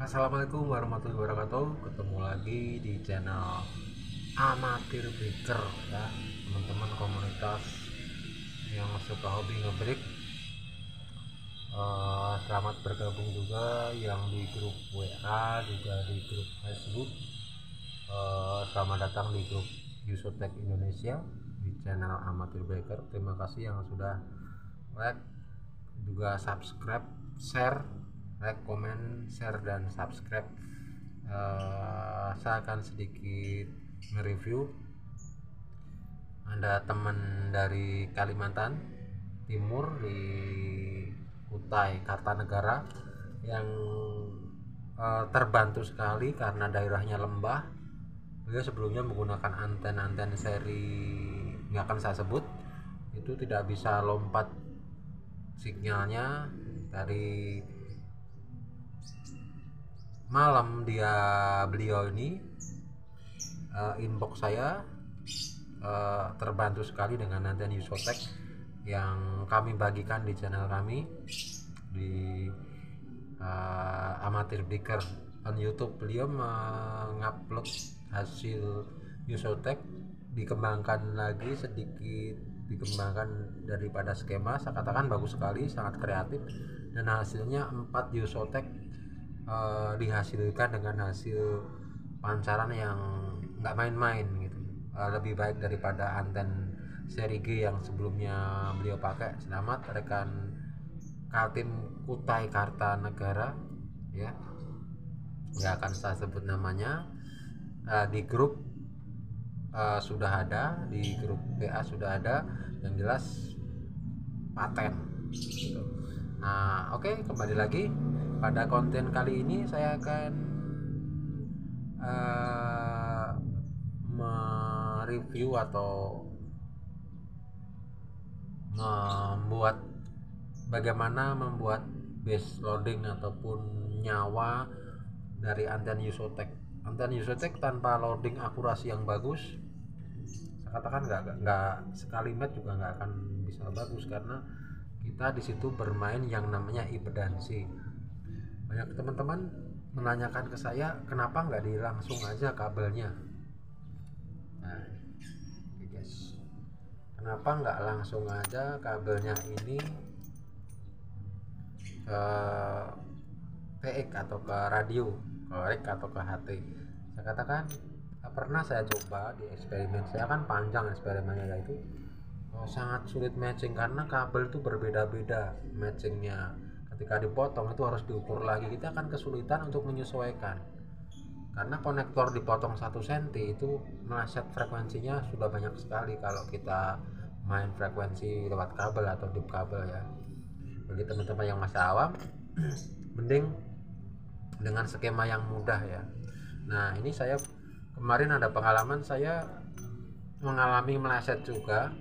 Assalamualaikum warahmatullahi wabarakatuh. Ketemu lagi di channel Amatir Breaker ya, teman-teman komunitas yang suka hobi ngebreak. Selamat bergabung juga yang di grup WA, juga di grup Facebook. Selamat datang di grup Yusotek Indonesia di channel Amatir Breaker. Terima kasih yang sudah like, juga subscribe, share, like, komen, share, dan subscribe. Saya akan sedikit nge-review. Ada teman dari Kalimantan Timur di Kutai Kartanegara yang terbantu sekali karena daerahnya lembah. Beliau sebelumnya menggunakan anten-anten seri, nggak akan saya sebut, itu tidak bisa lompat sinyalnya. Dari malam beliau ini inbox saya, terbantu sekali dengan anten Yusotek yang kami bagikan di channel kami di Amatir Breaker on YouTube. Beliau mengupload hasil Yusotek, dikembangkan lagi sedikit, dikembangkan daripada skema. Saya katakan bagus sekali, sangat kreatif, dan hasilnya 4 Yusotek dihasilkan dengan hasil pancaran yang nggak main-main gitu. Lebih baik daripada anten seri G yang sebelumnya beliau pakai. Selamat rekan Kaltim Kutai Kartanegara ya, nggak akan saya sebut namanya. Di grup sudah ada, di grup PA sudah ada, yang jelas paten gitu. Nah, oke, kembali lagi pada konten kali ini. Saya akan mereview atau bagaimana membuat base loading ataupun nyawa dari anten Yusotek. Anten Yusotek tanpa loading akurasi yang bagus, saya katakan nggak sekali match juga nggak akan bisa bagus, karena kita di situ bermain yang namanya impedansi. Banyak teman-teman menanyakan ke saya, kenapa nggak langsung aja kabelnya. Nah, guys, kenapa nggak langsung aja kabelnya ini ke PX atau ke radio, ke REC atau ke HT. Saya katakan, pernah saya coba di eksperimen saya, kan panjang eksperimennya, yaitu sangat sulit matching karena kabel itu berbeda-beda matchingnya. Ketika dipotong itu harus diukur lagi, kita akan kesulitan untuk menyesuaikan karena konektor dipotong 1 cm itu meleset frekuensinya sudah banyak sekali kalau kita main frekuensi lewat kabel atau deep kabel ya. Bagi teman-teman yang masih awam mending dengan skema yang mudah ya. Nah, ini saya kemarin ada pengalaman, saya mengalami meleset juga.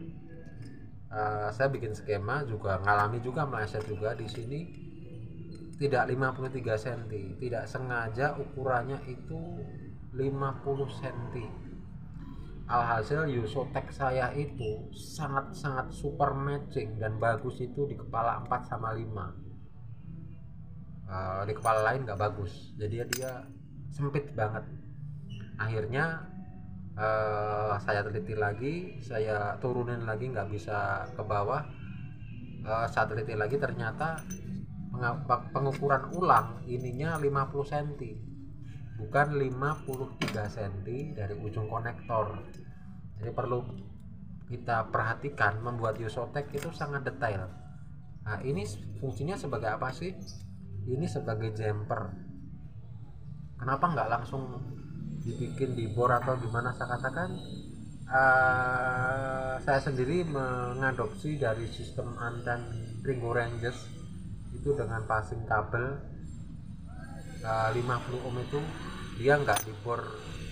Saya bikin skema juga ngalami juga meleset juga. Di sini tidak 53 cm, tidak sengaja ukurannya itu 50 cm. Alhasil Yusotek saya itu sangat-sangat super matching dan bagus itu di kepala 4 sama 5. Di kepala lain nggak bagus, jadi dia sempit banget. Akhirnya saya teliti lagi, saya turunin lagi, nggak bisa ke bawah. Saya teliti lagi, ternyata pengukuran ulang ininya 50 cm, bukan 53 cm dari ujung konektor. Jadi perlu kita perhatikan, membuat Yusotek itu sangat detail. Nah, ini fungsinya sebagai apa sih? Ini sebagai jumper. Kenapa nggak langsung dibikin di bor atau gimana? Saya katakan, saya sendiri mengadopsi dari sistem anten Ringo Rangers itu dengan passing kabel 50 ohm itu, dia nggak dibor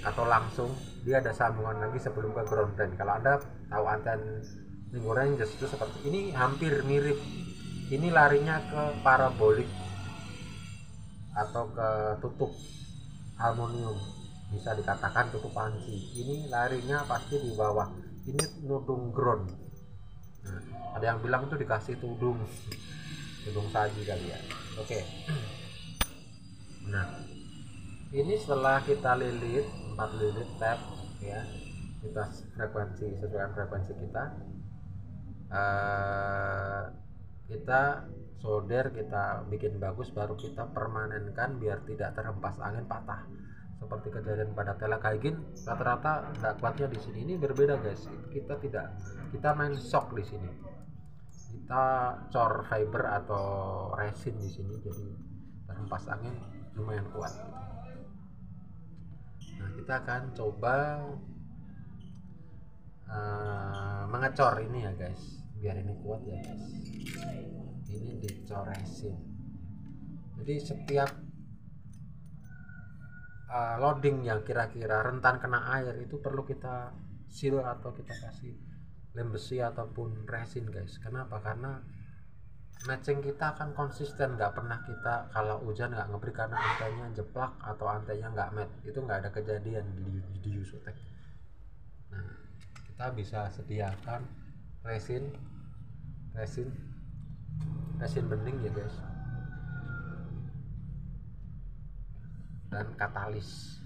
atau langsung, dia ada sambungan lagi sebelum ke ground plane. Kalau Anda tahu anten Ringo Rangers itu seperti ini, hampir mirip. Ini larinya ke parabolik atau ke tutup aluminium, bisa dikatakan tutup panci. Ini larinya pasti di bawah, ini nudung ground. Nah, ada yang bilang itu dikasih tudung saji kali ya. Oke. Nah, Ini setelah kita lilit 4 lilit tab ya, kita sesuaikan frekuensi kita, kita solder, kita bikin bagus, baru kita permanenkan biar tidak terhempas angin patah seperti kejadian pada Telekaigin. Rata-rata kuatnya di sini. Ini berbeda guys, kita main shock di sini, kita cor fiber atau resin di sini, jadi terhempas angin lumayan kuat. Nah, kita akan coba mengecor ini ya guys, biar ini kuat ya guys. Ini dicor resin, jadi setiap loading yang kira-kira rentan kena air itu perlu kita seal atau kita kasih lem besi ataupun resin guys. Kenapa? Karena matching kita akan konsisten, nggak pernah kita kalau hujan nggak ngeberi karena antenya jeplak atau antenya nggak match. Itu nggak ada kejadian di Yusotek. Nah, kita bisa sediakan resin bening ya guys, dan katalis.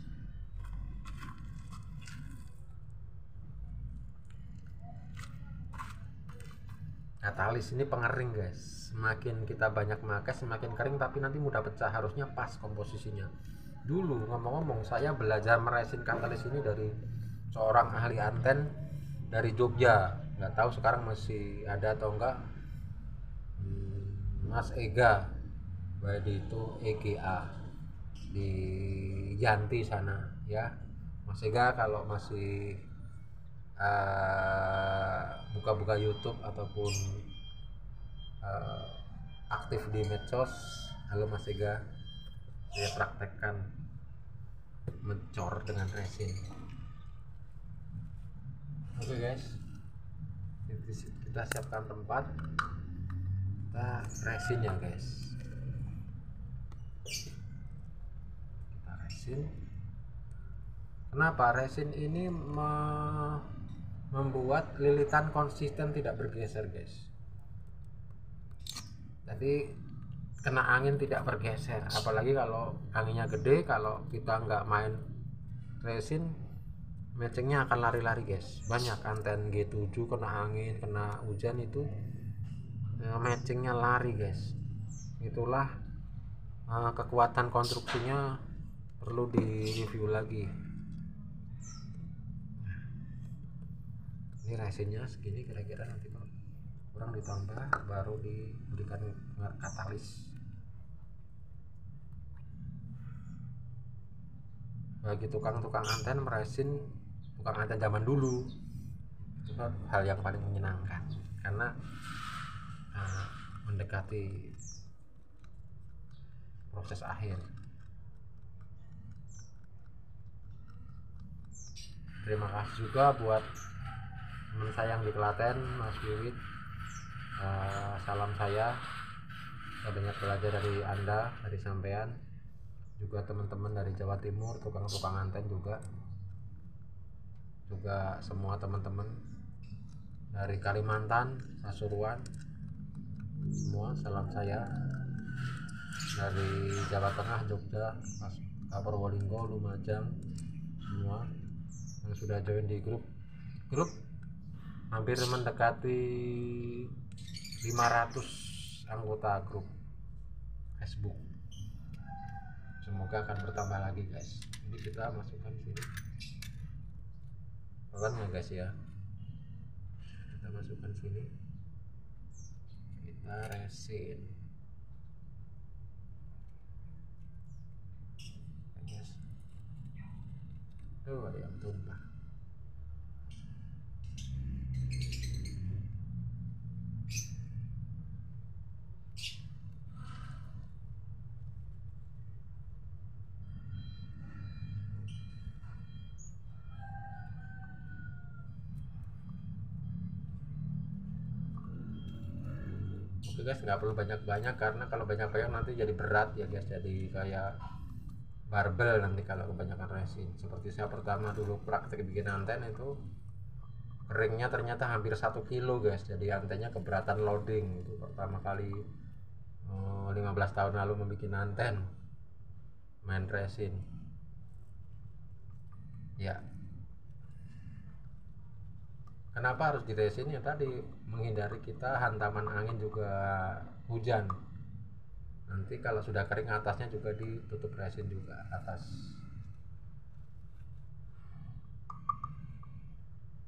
Katalis ini pengering guys, semakin kita banyak pakai semakin kering, tapi nanti mudah pecah, harusnya pas komposisinya. Dulu ngomong-ngomong, saya belajar meresin katalis ini dari seorang ahli anten dari Jogja, nggak tahu sekarang masih ada atau enggak, Mas Ega, baik itu EGA di Yanti sana ya. Mas Ega kalau masih buka-buka YouTube ataupun aktif di medsos, halo Mas Ega, saya praktekkan mencor dengan resin. Oke guys, kita siapkan tempat, kita resin ya guys, kita resin. Kenapa resin ini membuat lilitan konsisten, tidak bergeser guys, jadi kena angin tidak bergeser. Apalagi kalau anginnya gede, kalau kita nggak main resin, matchingnya akan lari-lari guys. Banyak anten G7 kena angin, kena hujan itu matchingnya lari guys. Itulah kekuatan konstruksinya perlu di review lagi. Ini resinnya segini kira-kira, nanti kalau kurang ditambah baru diberikan katalis. Bagi tukang-tukang anten meresin, tukang anten zaman dulu, itu hal yang paling menyenangkan karena mendekati proses akhir. Terima kasih juga buat teman saya yang di Klaten, Mas Wiwit. Salam saya banyak belajar dari Anda, dari sampean. Juga teman-teman dari Jawa Timur, tukang-tukang anten juga semua teman-teman dari Kalimantan, Pasuruan, semua salam saya. Dari Jawa Tengah, Jogja, Purwolinggo, Lumajang, semua yang sudah join di grup hampir mendekati 500 anggota grup Facebook. Semoga akan bertambah lagi guys. Ini kita masukkan sini, pelan ya guys ya, kita masukkan sini, kita resin guys. Tuh ada yang tumpah. Oke guys, nggak perlu banyak-banyak, karena kalau banyak-banyak nanti jadi berat ya guys, jadi kayak barbel nanti kalau kebanyakan resin. Seperti saya pertama dulu praktek bikin anten itu keringnya ternyata hampir 1 kilo guys, jadi antennya keberatan loading. Itu pertama kali 15 tahun lalu membuat anten main resin. Ya, kenapa harus diresin? Ya tadi menghindari kita hantaman angin juga hujan. Nanti kalau sudah kering atasnya juga ditutup resin juga atas.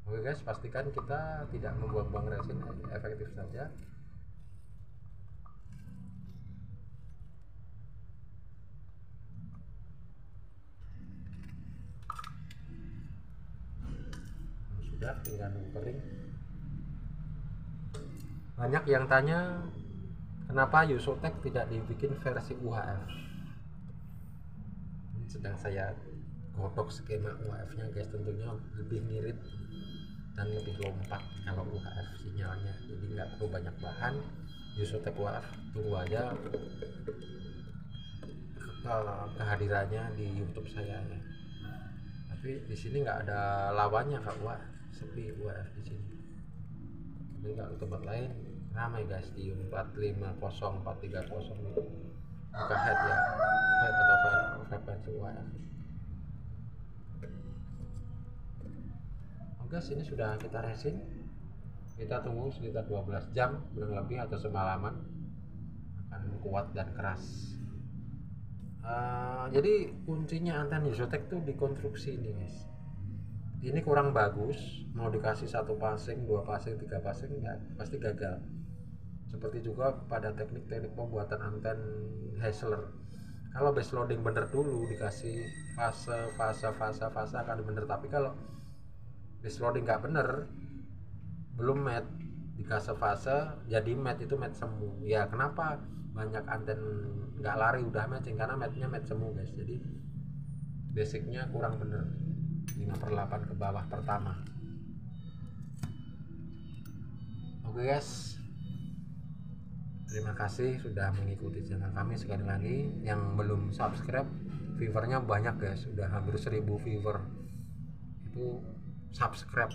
Oke guys, pastikan kita tidak membuang-buang resin, efektif saja. Sudah, tinggal nunggu kering. Banyak yang tanya kenapa Yusotek tidak dibikin versi UHF. Ini sedang saya godok skema UHF-nya guys, tentunya lebih ngirit dan lebih lompat kalau UHF sinyalnya, jadi nggak perlu banyak bahan. Yusotek UHF tunggu aja kehadirannya di YouTube saya ya. Tapi di sini nggak ada lawannya Kak, wah sepi UHF di sini. Jadi kalau tempat lain ramai guys di 450 430 buka head ya, head atau frekuensi UHF. Oke, sini sudah kita resin. Kita tunggu sekitar 12 jam kurang lebih atau semalaman, akan kuat dan keras. Jadi kuncinya anten Yusotek tuh di konstruksi ini guys. Ini kurang bagus, mau dikasih satu passing, dua passing, tiga passing ya pasti gagal. Seperti juga pada teknik-teknik pembuatan anten Hassler. Kalau base loading bener dulu dikasih fase akan bener, tapi kalau base loading nggak bener, belum match, dikasih fase jadi match, itu match semu. Ya kenapa banyak anten nggak lari udah matching, karena matchnya match semu guys. Jadi basicnya kurang bener, 5/8 ke bawah pertama. Oke guys, terima kasih sudah mengikuti channel kami. Sekali lagi yang belum subscribe, viewernya banyak guys, udah hampir 1000 viewer. Itu subscribe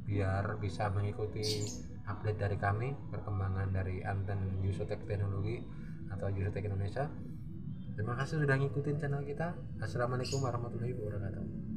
biar bisa mengikuti update dari kami, perkembangan dari anten Yusotek Teknologi atau Yusotek Indonesia. Terima kasih sudah ngikutin channel kita. Assalamualaikum warahmatullahi wabarakatuh.